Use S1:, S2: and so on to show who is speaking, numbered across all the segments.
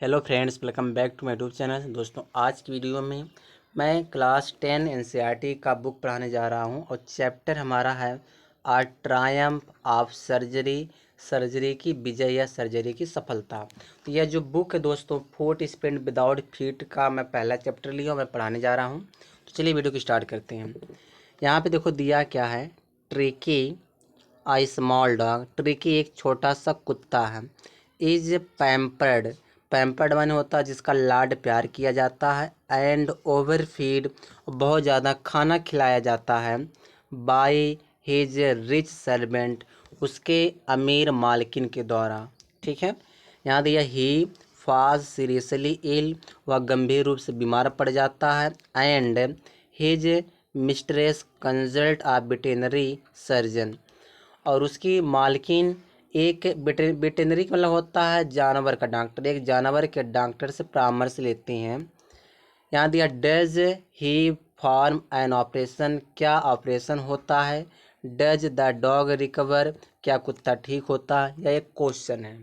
S1: Hello friends, welcome back to my YouTube channel. दोस्तों, आज की वीडियो में मैं क्लास 10 एनसीईआरटी का बुक पढ़ाने जा रहा हूं और चैप्टर हमारा है आ ट्रायम्फ ऑफ सर्जरी, सर्जरी की विजय या सर्जरी की सफलता। तो यह जो बुक है दोस्तों, फुट स्प्रिंट विदाउट फीट का मैं पहला चैप्टर लिया और मैं पढ़ाने जा रहा हूँ। तो चलिए वीडियो को स्टार्ट करते हैं। यहाँ पे देखो दिया क्या है, ट्रिकी आई स्मॉल डॉग। ट्रिकी एक छोटा सा कुत्ता है। इज पैम्पर्ड, पैम्पर्ड माने होता है जिसका लाड प्यार किया जाता है। एंड ओवर फीड, बहुत ज़्यादा खाना खिलाया जाता है। बाय हिज रिच सर्वेंट, उसके अमीर मालकिन के द्वारा। ठीक है, यहाँ दिया ही फाज सीरियसली इल, वह गंभीर रूप से बीमार पड़ जाता है। And his mistress consult a veterinary surgeon, और उसकी मालकिन एक वेटेनरी मतलब होता है जानवर का डॉक्टर, एक जानवर के डॉक्टर से परामर्श लेते हैं। यहाँ दिया does he form an operation, क्या ऑपरेशन होता है। डज द डॉग रिकवर, क्या कुत्ता ठीक होता है, यह एक क्वेश्चन है।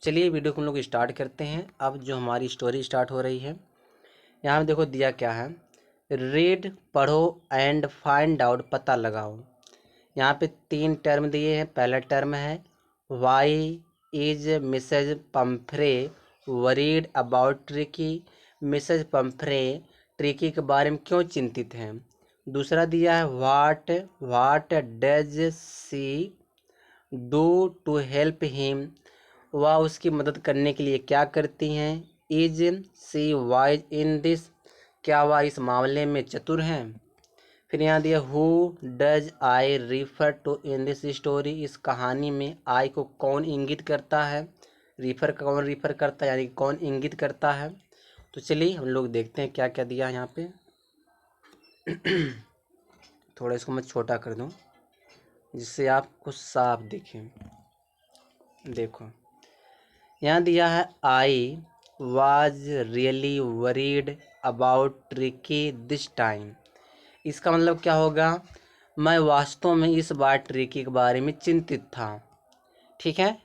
S1: चलिए वीडियो को हम लोग स्टार्ट करते हैं। अब जो हमारी स्टोरी स्टार्ट हो रही है, यहाँ देखो दिया क्या है, रीड पढ़ो एंड फाइंड आउट, पता लगाओ। यहाँ पे 3 टर्म दिए हैं। पहला टर्म है why is Mrs Pumphrey worried about Tricky, Mrs Pumphrey Tricky के बारे में क्यों चिंतित हैं। दूसरा दिया है what does she do to help him, वह उसकी मदद करने के लिए क्या करती हैं। Is she wise in this, क्या वह इस मामले में चतुर हैं। फिर यहाँ दिया who does I refer to in this story, इस कहानी में आई को कौन इंगित करता है। कौन रिफर करता है, यानी कौन इंगित करता है। तो चलिए हम लोग देखते हैं क्या क्या दिया है यहाँ पे। थोड़ा इसको मैं छोटा कर दूँ जिससे आपको साफ दिखे। देखो यहाँ दिया है I was really worried about tricky this time, इसका मतलब क्या होगा, मैं वास्तव में इस बार ट्रिकी के बारे में चिंतित था। ठीक है,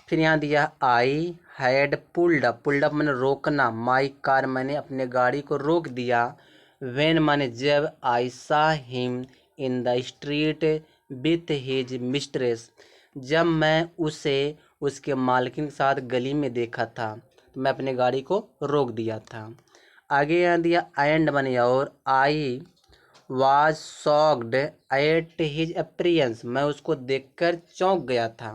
S1: फिर यहाँ दिया आई हैड पुल्ड अप मैंने रोकना, माई कार मैंने अपने गाड़ी को रोक दिया। वेन मैंने जब, I saw him in the street with his mistress, जब मैं उसे उसके मालकिन के साथ गली में देखा था तो मैं अपने गाड़ी को रोक दिया था। आगे यहाँ दिया एंड मैंने, और I was shocked at his appearance, मैं उसको देखकर चौंक गया था।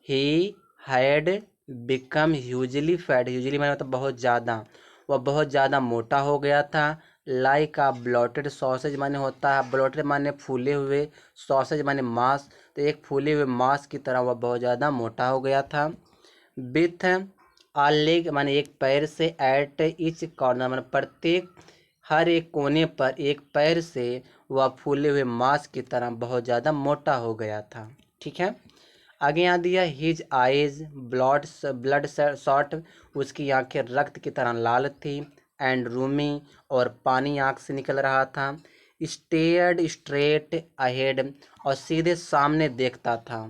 S1: He had become hugely fat, hugely मैंने मतलब बहुत ज़्यादा, वह बहुत ज़्यादा मोटा हो गया था। लाइक आ ब्लॉटेड सॉसेज माने होता है, ब्लॉटेड माने फूले हुए, सॉसेज माने मांस, तो एक फूले हुए मांस की तरह वह बहुत ज़्यादा मोटा हो गया था। विथ आ लेग माने एक पैर से, एट इच कॉर्नर माने प्रत्येक, हर एक कोने पर एक पैर से वह फूले हुए मांस की तरह बहुत ज़्यादा मोटा हो गया था। ठीक है, आगे यहाँ दिया हिज आइज ब्लड शॉट, उसकी आंखें रक्त की तरह लाल थी। एंड रूमी, और पानी आंख से निकल रहा था। स्टेयर्ड स्ट्रेट अहेड, और सीधे सामने देखता था।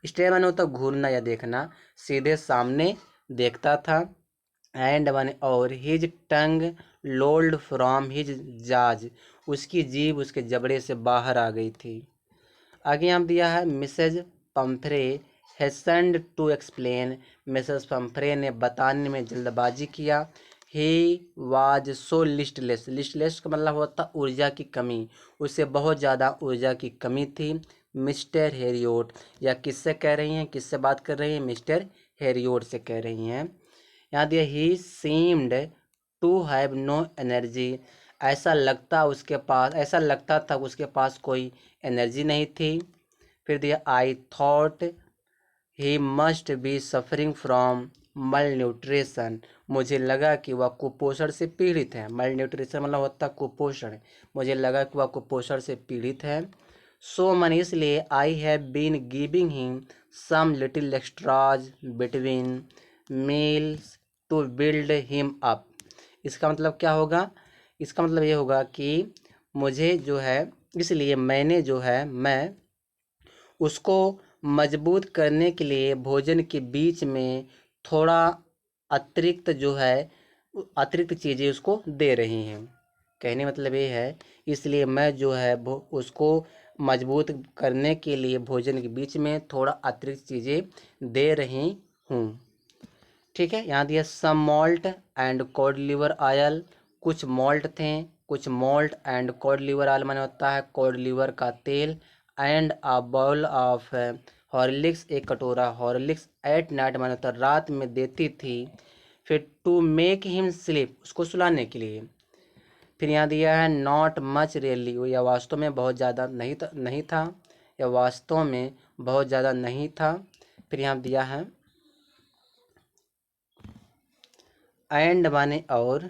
S1: स्टेयर माने होता घूरना या देखना, सीधे सामने देखता था। एंड माने और, हिज टंग लोल्ड फ्रॉम हिज जाज, उसकी जीभ उसके जबड़े से बाहर आ गई थी। आगे यहाँ दिया है Mrs Pumphrey hastened to explain, Mrs Pumphrey ने बताने में जल्दबाजी किया। He was so listless, listless का मतलब होता ऊर्जा की कमी, उसे बहुत ज़्यादा ऊर्जा की कमी थी। मिस्टर हेरियोट, या किससे कह रही हैं, किससे बात कर रही हैं, मिस्टर हेरियोट से कह रही हैं। यहाँ दिया he seemed to have no energy, ऐसा लगता था उसके पास कोई एनर्जी नहीं थी। फिर दिया I thought he must be suffering from मल न्यूट्रिशन, मुझे लगा कि वह कुपोषण से पीड़ित है। मल न्यूट्रिशन मतलब होता कुपोषण, मुझे लगा कि वह कुपोषण से पीड़ित है। सो मन, इसलिए I have been giving him some little extras between meals to build him up, इसका मतलब क्या होगा, इसका मतलब ये होगा कि मुझे जो है, इसलिए मैंने जो है, मैं उसको मजबूत करने के लिए भोजन के बीच में थोड़ा अतिरिक्त जो है अतिरिक्त चीज़ें उसको दे रही हैं। कहने मतलब ये है, इसलिए मैं जो है उसको मजबूत करने के लिए भोजन के बीच में थोड़ा अतिरिक्त चीज़ें दे रही हूँ। ठीक है, यहाँ दिया some malt and cod liver oil, कुछ मॉल्ट थे, कुछ malt and cod liver oil माने होता है कॉड लिवर का तेल, and a bowl of Horlicks, एक कटोरा हॉर्लिक्स, एट नाइट माने होता है रात में देती थी। फिर टू मेक हिम स्लीप, उसको सुलाने के लिए। फिर यहाँ दिया है नॉट मच रियली, यह वास्तव में बहुत ज़्यादा नहीं था, यह वास्तव में बहुत ज़्यादा नहीं था। फिर यहाँ दिया है एंड माने और,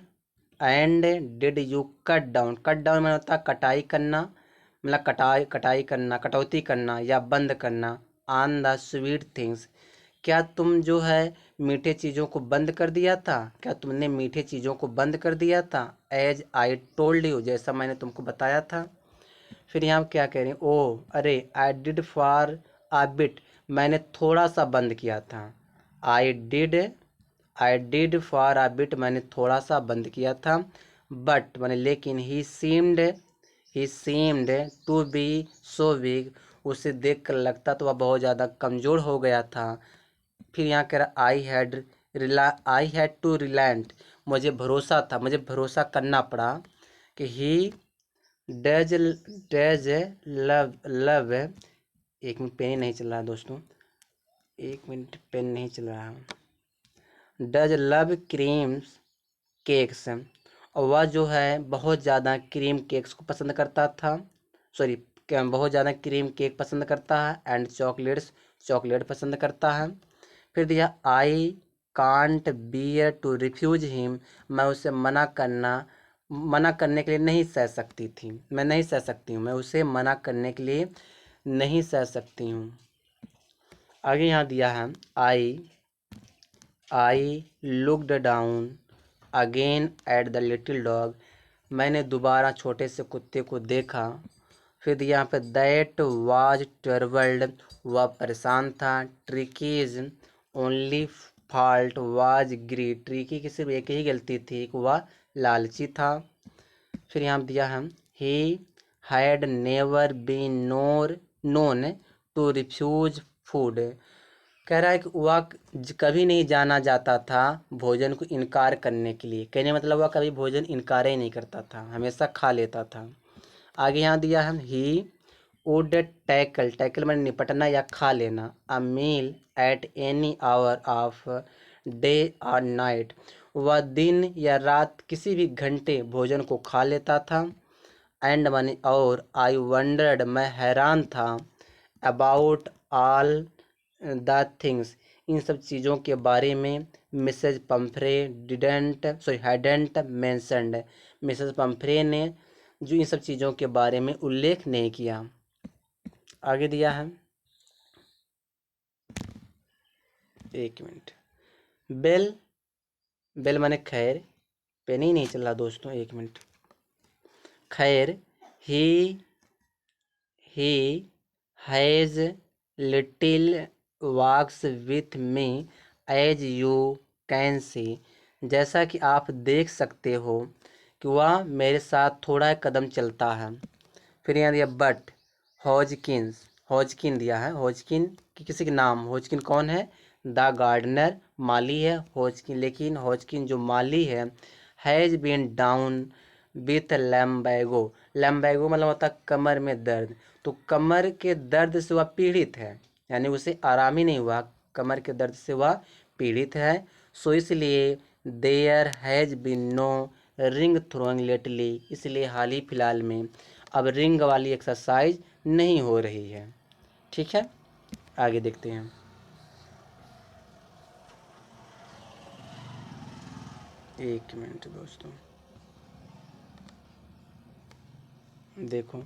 S1: and did you cut down, cut down माने होता है कटाई करना, मतलब कटाई करना, कटौती करना या बंद करना, ऑन द स्वीट थिंग्स, क्या तुम जो है मीठे चीज़ों को बंद कर दिया था, क्या तुमने मीठे चीज़ों को बंद कर दिया था, एज आई टोल्ड यू, जैसा मैंने तुमको बताया था। फिर यहाँ क्या कह रहे हैं, ओह अरे, I did for a bit, मैंने थोड़ा सा बंद किया था, I did for a bit, मैंने थोड़ा सा बंद किया था, बट मैंने लेकिन he seemed to be so weak, उसे देख कर लगता तो वह बहुत ज़्यादा कमज़ोर हो गया था। फिर यहाँ कह रहा आई हैड टू रिलैंट, मुझे भरोसा करना पड़ा कि ही डज डज लव, एक मिनट पेन नहीं चल रहा है दोस्तों, एक मिनट पेन नहीं चल रहा है, डज लव क्रीम्स केक्स, और वह जो है बहुत ज़्यादा क्रीम केक्स को पसंद करता था, सॉरी बहुत ज़्यादा क्रीम केक पसंद करता है, एंड चॉकलेट पसंद करता है। फिर दिया I can't bear to refuse him, मैं उसे मना करने के लिए नहीं सह सकती थी, मैं नहीं सह सकती हूँ, मैं उसे मना करने के लिए नहीं सह सकती हूँ। आगे यहाँ दिया है I looked down again at the little dog, मैंने दोबारा छोटे से कुत्ते को देखा। फिर यहाँ पे दैट वाज ट्रबल्ड, वह परेशान था, Tricky's only fault was greed, Tricky की सिर्फ एक ही गलती थी कि वह लालची था। फिर यहाँ दिया है he had never been known to refuse food, कह रहा है कि वह कभी नहीं जाना जाता था भोजन को इनकार करने के लिए, कहने मतलब वह कभी भोजन इनकार ही नहीं करता था, हमेशा खा लेता था। आगे यहाँ दिया है ही वुड टैकल मैंने निपटना या खा लेना, a meal at any hour of day और नाइट, वह दिन या रात किसी भी घंटे भोजन को खा लेता था। एंड माने और, आई वंडर्ड, मैं हैरान था, अबाउट ऑल द थिंग्स, इन सब चीज़ों के बारे में Mrs Pumphrey hadn't mentioned, Mrs Pumphrey ने जो इन सब चीज़ों के बारे में उल्लेख नहीं किया। आगे दिया है, एक मिनट, बेल बेल माने खैर, पेन ही नहीं चल रहा दोस्तों, एक मिनट, खैर he has little walks with me as you can see, जैसा कि आप देख सकते हो कि वह मेरे साथ थोड़ा कदम चलता है। फिर यहाँ दिया बट हॉजकिन दिया है, हॉजकिन की किसी के नाम, हॉजकिन कौन है, द गार्डनर माली है हॉजकिन, लेकिन हॉजकिन जो माली है हैज़ बीन डाउन विथ लैम्बैगो मतलब होता है कमर में दर्द, तो कमर के दर्द से वह पीड़ित है, यानी उसे आराम ही नहीं हुआ, कमर के दर्द से वह पीड़ित है। सो इसलिए there has been no ring throwing lately, इसलिए हाल ही फिलहाल में अब रिंग वाली एक्सरसाइज नहीं हो रही है। ठीक है, आगे देखते हैं। एक मिनट दोस्तों, देखो,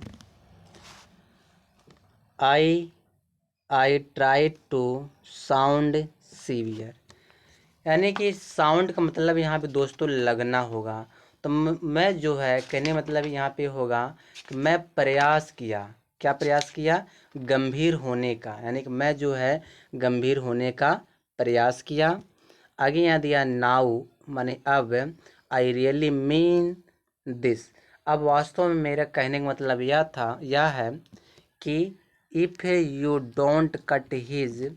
S1: I try to sound severe, यानी कि साउंड का मतलब यहाँ पे दोस्तों लगना होगा, तो मैं जो है कहने मतलब यहाँ पे होगा कि मैं प्रयास किया, क्या प्रयास किया, गंभीर होने का, यानी कि मैं जो है गंभीर होने का प्रयास किया। आगे यहाँ दिया नाउ माने अब, आई रियली मीन दिस, अब वास्तव में मेरा कहने का मतलब यह है कि if you don't cut his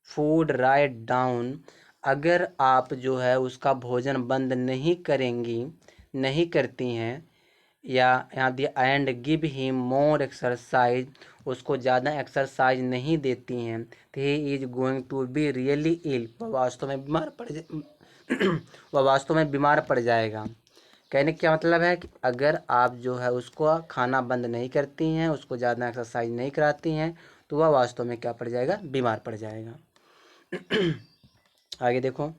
S1: food write down, अगर आप जो है उसका भोजन बंद नहीं करेंगी, नहीं करती हैं, या यहाँ दिया and give him more exercise, उसको ज़्यादा एक्सरसाइज नहीं देती हैं, तो he is going to be really ill, वह वास्तव में बीमार पड़ वह वास्तव में बीमार पड़ जाएगा। कहने का क्या मतलब है कि अगर आप जो है उसको खाना बंद नहीं करती हैं, उसको ज़्यादा एक्सरसाइज नहीं कराती हैं, तो वह वास्तव में क्या पड़ जाएगा, बीमार पड़ जाएगा। आगे देखो,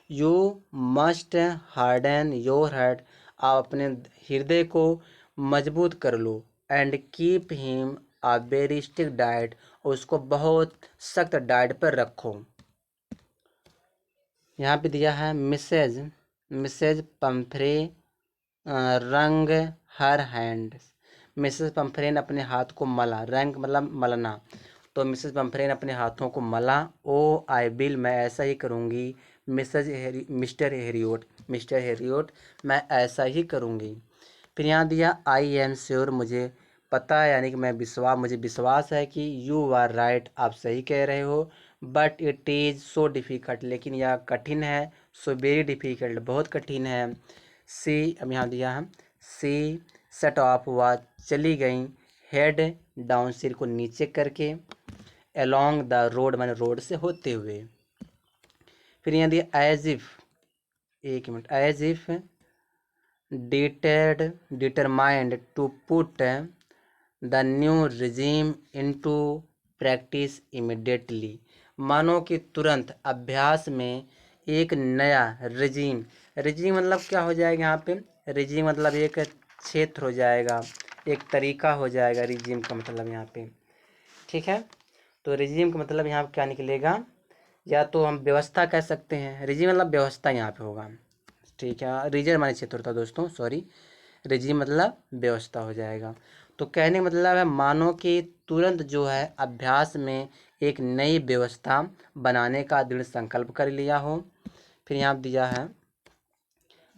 S1: you must harden your heart, आप अपने हृदय को मजबूत कर लो, and keep him a very strict diet, और उसको बहुत सख्त डाइट पर रखो। यहाँ पे दिया है मिसेज मिसेज पंफ्रे रंग हर हैंड, मिसेज पंफ्रे ने अपने हाथ को मला, रंग मतलब मलना, तो मिसेज पंफ्रे ने अपने हाथों को मला, ओ आई विल, मैं ऐसा ही करूँगी, मिस्टर हेरियोट मैं ऐसा ही करूँगी। फिर यहाँ दिया आई एम श्योर, मुझे पता है, यानी कि मुझे विश्वास है कि यू आर राइट, आप सही कह रहे हो, but it is so difficult, लेकिन यह कठिन है, सो वेरी डिफ़िकल्ट, बहुत कठिन है। सी, अब यहाँ दिया है सी सेट ऑफ, वह चली गई, हेड डाउन, सिर को नीचे करके, अलोंग द रोड माने रोड से होते हुए। फिर यहाँ दिया एज इफ, एक minute, as if determined to put the new regime into practice immediately, मानो कि तुरंत अभ्यास में एक नया रिजीम, रिजीम मतलब क्या हो जाएगा यहाँ पे, रिजीम मतलब एक क्षेत्र हो जाएगा, एक तरीका हो जाएगा, रिजीम का मतलब यहाँ पे, ठीक है। तो रिजीम का मतलब यहाँ क्या निकलेगा, या तो हम व्यवस्था कह सकते हैं, रिजीम मतलब व्यवस्था यहाँ पे होगा, ठीक है। रीजन माने क्षेत्र होता है दोस्तों, सॉरी, रिजीम मतलब व्यवस्था हो जाएगा। तो कहने का मतलब है मानो कि तुरंत जो है अभ्यास में एक नई व्यवस्था बनाने का दृढ़ संकल्प कर लिया हो। फिर यहाँ दिया है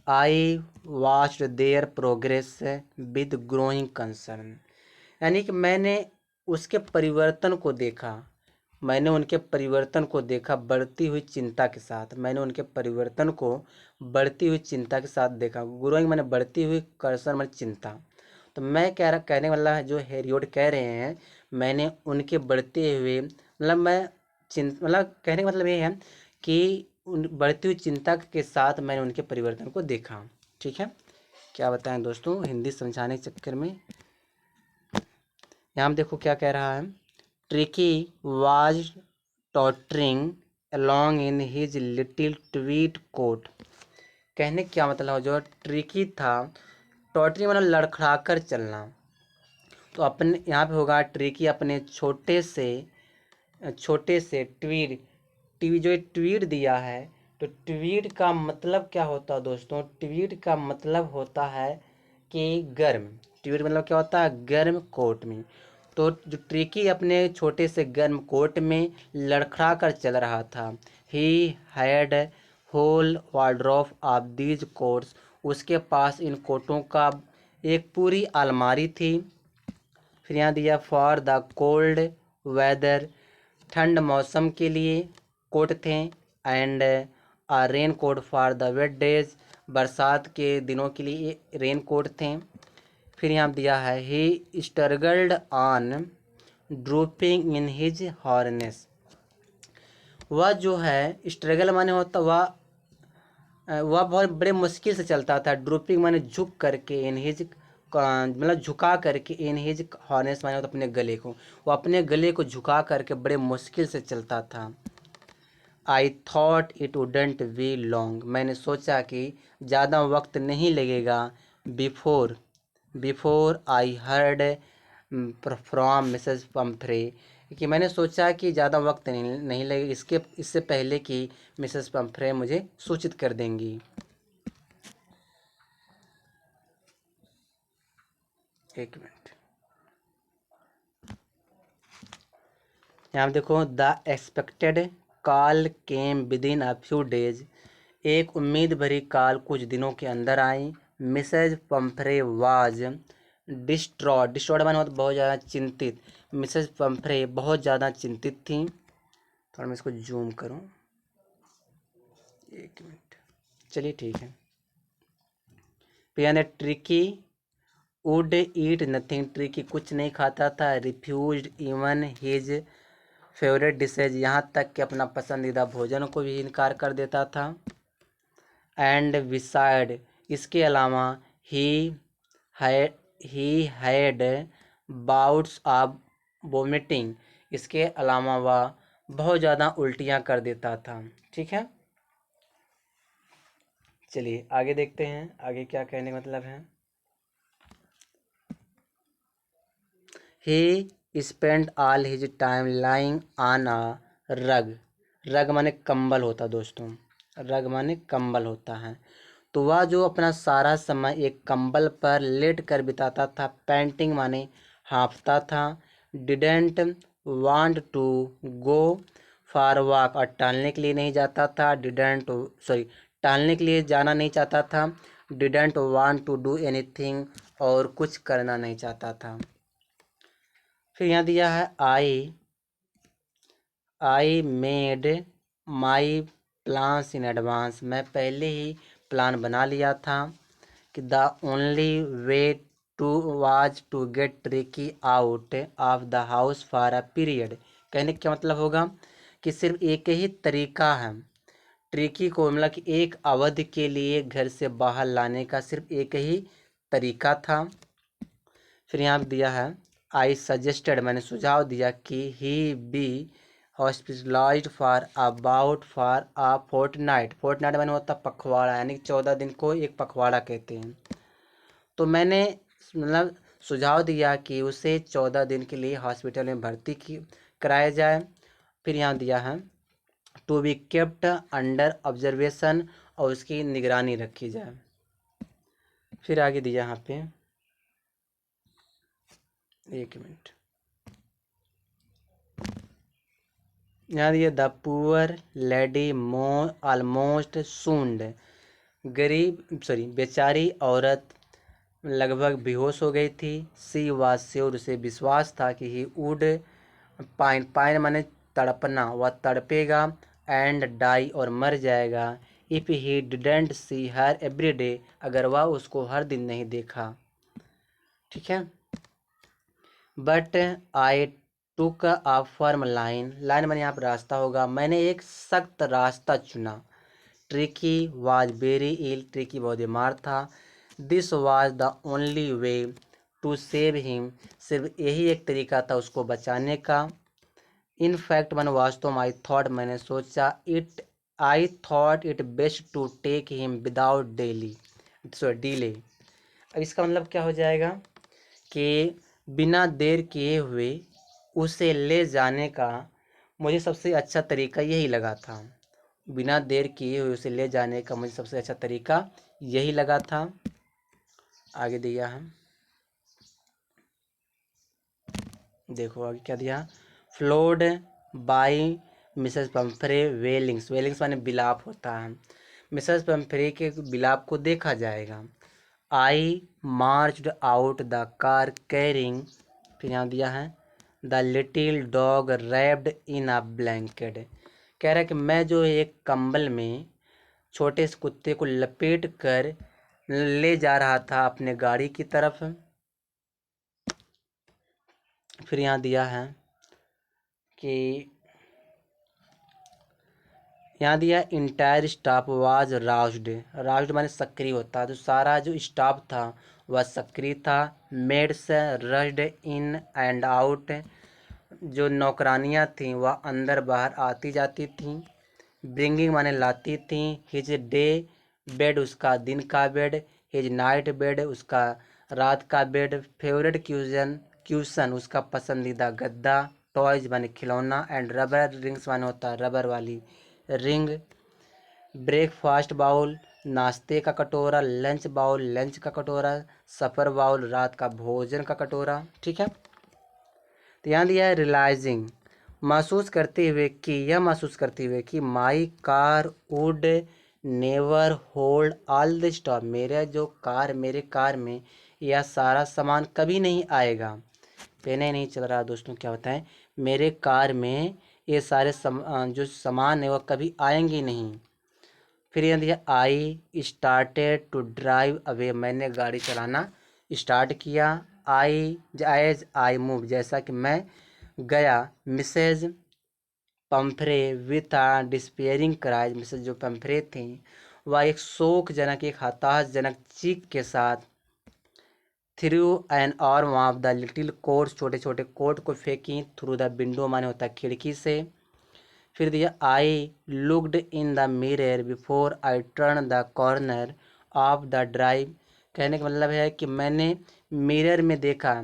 S1: I watched there progress with growing concern, यानी कि मैंने उसके परिवर्तन को देखा, मैंने उनके परिवर्तन को देखा बढ़ती हुई चिंता के साथ, मैंने उनके परिवर्तन को बढ़ती हुई चिंता के साथ देखा, ग्रोइंग मैंने बढ़ती हुई, कर्सन मैंने चिंता, तो मैं कहने वाला है जो हेरियोट कह रहे हैं, मैंने उनके बढ़ते हुए मतलब मैं मतलब कहने का मतलब ये है कि उन बढ़ती हुई चिंता के साथ मैंने उनके परिवर्तन को देखा, ठीक है। क्या बताएं दोस्तों हिंदी समझाने के चक्कर में। यहाँ देखो क्या कह रहा है, Tricki was tottering along in his little tweed coat, कहने क्या मतलब जो ट्रिकी था, टॉटरिंग मतलब लड़खड़ा कर चलना, तो अपने यहाँ पे होगा ट्रिकी अपने छोटे से ट्वीट जो ट्वीट दिया है, तो ट्वीट का मतलब क्या होता है दोस्तों, ट्वीट का मतलब होता है कि गर्म, ट्वीट मतलब क्या होता है, गर्म कोट में, तो जो ट्रिकी अपने छोटे से गर्म कोट में लड़खड़ा कर चल रहा था, he had whole wardrobe of these coats, उसके पास इन कोटों का एक पूरी अलमारी थी। फिर यहाँ दिया फॉर द कोल्ड वेदर, ठंड मौसम के लिए कोट थे, and a rain coat for the wet days, बरसात के दिनों के लिए रेन कोट थे। फिर यहाँ दिया है he struggled on drooping in his harness, वह जो है स्ट्रगल माने होता वह बहुत बड़े मुश्किल से चलता था, ड्रूपिंग माने झुक करके, इन हिज मतलब झुका करके, इन हिज हॉर्नेस माने होता अपने गले को, वो अपने गले को झुका करके बड़े मुश्किल से चलता था। आई thought it wouldn't be long, मैंने सोचा कि ज़्यादा वक्त नहीं लगेगा, before I heard from Mrs Pomfrey, कि मैंने सोचा कि ज़्यादा वक्त नहीं लगेगा इससे पहले कि मिसेस पंफ्रे मुझे सूचित कर देंगी। एक मिनट, यहाँ देखो the expected call came with in a few days, एक उम्मीद भरी कॉल कुछ दिनों के अंदर आई। मिसेज पंफ्रे वाज डिस्ट्रॉयड माने मतलब बहुत ज़्यादा चिंतित। मिसेज पंफ्रे बहुत ज़्यादा चिंतित थी। थोड़ा मैं इसको जूम करूं, 1 मिनट। चलिए ठीक है। फिर tricky would eat nothing, tricky कुछ नहीं खाता था। Refused even his favourite dishes, यहाँ तक कि अपना पसंदीदा भोजन को भी इनकार कर देता था। एंड बिसाइड, इसके अलावा he had bouts of vomiting, इसके अलावा वह बहुत ज़्यादा उल्टियाँ कर देता था। ठीक है, चलिए आगे देखते हैं आगे क्या कहने का मतलब है। He spend all his time lying on a rug, rug माने कंबल होता दोस्तों, रग माने कंबल होता है। तो वह जो अपना सारा समय एक कंबल पर लेट कर बिताता था। पेंटिंग माने हाँफता था। Didn't want to go for walk, और टहलने के लिए नहीं जाता था। टहलने के लिए जाना नहीं चाहता था। Didn't want to do anything, और कुछ करना नहीं चाहता था। फिर यहाँ दिया है I made my plans in advance, मैं पहले ही प्लान बना लिया था। कि the only way to was to get Tricky out of the house for a period, कहने का मतलब होगा कि सिर्फ एक ही तरीका है ट्रिकी को, मतलब कि एक अवधि के लिए घर से बाहर लाने का सिर्फ एक ही तरीका था। फिर यहाँ दिया है आई सजेस्टेड, मैंने सुझाव दिया कि he be hospitalised for a fortnight, fortnight मैंने होता पखवाड़ा, यानी 14 दिन को एक पखवाड़ा कहते हैं। तो मैंने मतलब सुझाव दिया कि उसे 14 दिन के लिए हॉस्पिटल में भर्ती कराया जाए। फिर यहाँ दिया है to be kept under observation, और उसकी निगरानी रखी जाए। फिर आगे दिया यहाँ पे, 1 मिनट, यहाँ दिया द पुअर लेडी ऑलमोस्ट सून्ड, बेचारी औरत लगभग बेहोश हो गई थी। सी वाज श्योर, उसे विश्वास था कि ही वुड पाइन माने तड़पना, वह तड़पेगा। एंड डाई, और मर जाएगा। If he didn't C her every day, अगर वह उसको हर दिन नहीं देखा। ठीक है, but I took a firm line, line मैंने यहाँ पर रास्ता होगा, मैंने एक सख्त रास्ता चुना। Tricky was very ill, Tricky बहुत बीमार था। This was the only way to save him, सिर्फ यही एक तरीका था उसको बचाने का। इन फैक्ट मैंने वास्तव में मैंने सोचा I thought it best to take him without delay. अब इसका मतलब क्या हो जाएगा कि बिना देर किए हुए उसे ले जाने का मुझे सबसे अच्छा तरीका यही लगा था। बिना देर किए हुए उसे ले जाने का मुझे सबसे अच्छा तरीका यही लगा था। आगे दिया है, देखो आगे क्या दिया। फ्लोड बाई मिसेस पंफ्रे वेलिंग्स, वेलिंग्स माने बिलाप होता है। मिसेस पंफ्रे के बिलाप को देखा जाएगा। I marched out the car carrying, फिर यहाँ दिया है the little dog wrapped in a blanket, कह रहा है कि मैं जो एक कंबल में छोटे से कुत्ते को लपेट कर ले जा रहा था अपने गाड़ी की तरफ। फिर यहाँ दिया है कि यहाँ दिया इंटायर स्टाफ वाज राउज्ड, राउज्ड माने सक्रिय होता है, तो सारा जो स्टाफ था वह सक्रिय था। Maids rushed in and out, जो नौकरानियाँ थीं वह अंदर बाहर आती जाती थीं। ब्रिंगिंग माने लाती थीं। हिज डे बेड, उसका दिन का बेड। हिज नाइट बेड, उसका रात का बेड। फेवरेट क्यूशन, उसका पसंदीदा गद्दा। टॉयज माने खिलौना। एंड रबर रिंग्स माने होता है रबर वाली रिंग। ब्रेकफास्ट बाउल, नाश्ते का कटोरा। लंच बाउल, लंच का कटोरा। सफ़र बाउल, रात का भोजन का कटोरा। ठीक है, तो यहाँ दिया है रियलाइजिंग, महसूस करते हुए कि my car would never hold all the stop, मेरे कार में यह सारा सामान कभी नहीं आएगा। पेन ही नहीं चल रहा दोस्तों, क्या होता है, मेरे कार में ये सारे जो सामान है वह कभी आएंगे नहीं। फिर यह दिया I started to drive away, मैंने गाड़ी चलाना स्टार्ट किया। एज आई मूव, जैसा कि मैं गया। Mrs Pumphrey with a despairing cries, Mrs जो पम्फ्रे थी वह एक शोकजनक, एक हताशजनक चीख के साथ through an arm of the little coat, छोटे छोटे कोट को फेंकी। थ्रू द विंडो माने होता है खिड़की से। फिर दिया I looked in the mirror before I turn the corner of the drive, कहने का मतलब है कि मैंने मिरर में देखा,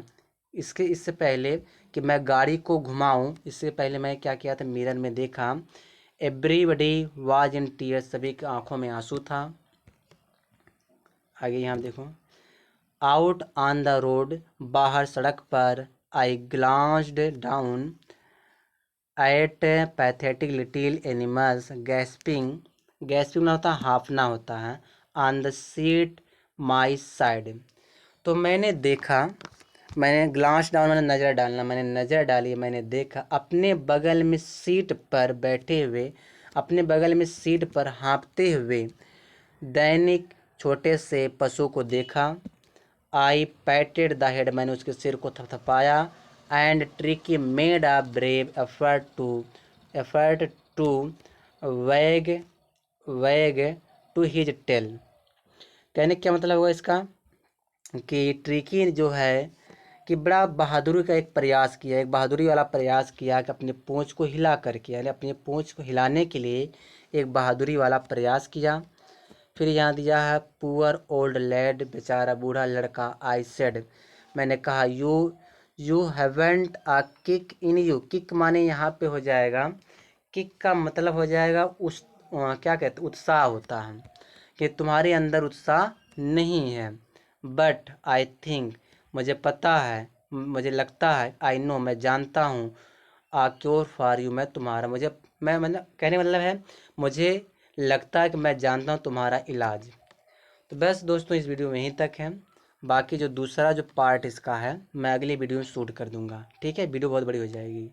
S1: इससे पहले कि मैं गाड़ी को घुमाऊं, इससे पहले मैं क्या किया था, मिरर में देखा। एवरीबडी वाज इन टीयर्स, सभी की आंखों में आंसू था। आगे यहाँ देखो, आउट ऑन द रोड, बाहर सड़क पर, I glanced down at pathetic little animals gasping, gasping ना होता हाफना होता है, on the seat my side. तो मैंने देखा, मैंने ग्लांस डाउन मैंने नज़र डालना, मैंने नज़र डाली, मैंने देखा अपने बगल में सीट पर बैठे हुए, अपने बगल में सीट पर हाँफते हुए दैनिक छोटे से पशु को देखा। आई पैटेड द हेड, मैंने उसके सिर को थपथपाया। And Tricki made a brave effort to wag wag to his tell, कहने क्या मतलब हुआ इसका, कि ट्रिकी जो है कि बड़ा बहादुरी का एक प्रयास किया, एक बहादुरी वाला प्रयास किया कि अपने पूँछ को हिला करके, यानी अपने पूँछ को हिलाने के लिए एक बहादुरी वाला प्रयास किया। फिर यहाँ दिया है पुअर ओल्ड लैड, बेचारा बूढ़ा लड़का। आई सेड, मैंने कहा, you haven't a kick in you, kick माने यहाँ पे हो जाएगा, किक का मतलब हो जाएगा क्या कहते उत्साह होता है, कि तुम्हारे अंदर उत्साह नहीं है। बट आई थिंक, मुझे पता है, मुझे लगता है, आई नो मैं जानता हूँ, आ क्योर फॉर यू मैं तुम्हारा, मैं मतलब कहने मतलब है मुझे लगता है कि मैं जानता हूँ तुम्हारा इलाज। तो बस दोस्तों इस वीडियो में यहीं तक है, बाकी जो दूसरा जो पार्ट इसका है मैं अगली वीडियो में शूट कर दूंगा, ठीक है, वीडियो बहुत बड़ी हो जाएगी।